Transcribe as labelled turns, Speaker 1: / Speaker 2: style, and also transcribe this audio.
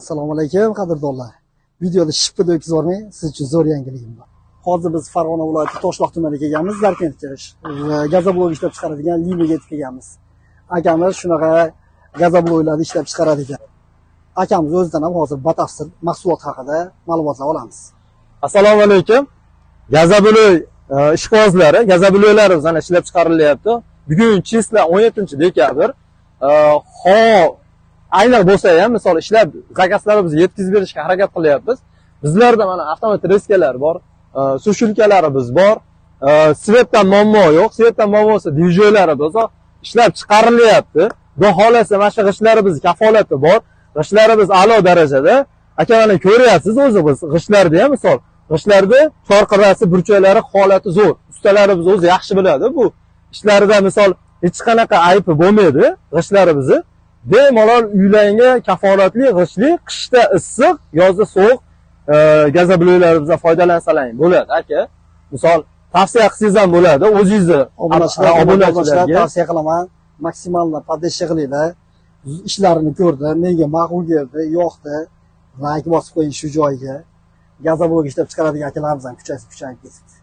Speaker 1: Assalomu alaykum qadrdonlar. Videoda shippa o'tkazib yormang, siz uchun zo'r yangiligim bor. Hozir biz Farg'ona viloyati Toshloq tumaniga kelganmiz, Zarkentga. Gazoblok ishlab chiqaradigan liniyaga yetib kelganmiz. Akamiz shunaqa gazobloklarni ishlab chiqarar ekan. Akamiz o'zidan ham hozir batafsil mahsulot haqida ma'lumotlar olamiz.
Speaker 2: Assalomu alaykum. Gazoblok ishqibozlari, gazobloklar bizdan ishlab chiqarilyapti. Bugun chisla 17-dekabr. Ayniq bo'lsa ham, misol ishlab zakazlarimizni yetkazib berishga harakat qilyapmiz. Bizlarda mana avtomat reskalar bor, sushilkalarimiz bor. Svetdan muammo yo'q. Svetdan muammosi dvijeylarimiz ishlab chiqarilyapti. Xudo xolasa mana shu g'ishlarimiz kafolati bor. G'ishlarimiz a'lo darajada. Aka mana ko'ryapsiz o'zingiz g'ishlarni ham misol g'ishlarda chorqirasi, burchaklari holati zo'r. Ustalarimiz o'zi yaxshi biladi bu ishlarida misol hech qanaqa aybi bo'lmaydi g'ishlarimizni. Bemalol uylarga kafolatli g'ishli, qishda issiq, yozda sovuq gazobloklardan foydalansalaring bo'ladi aka. Misol tavsiya qilsangiz ham bo'ladi. O'zingizni obunachilarga
Speaker 1: tavsiya qilaman. Maksimalni poddesh qilinglar. Ishlarini ko'rdim, menga ma'qul keldi, yoqdi. Like bosib qo'ying shu joyga. Gazoblok ishlab chiqaradigan akalarimiz ham kuchayib ketdi.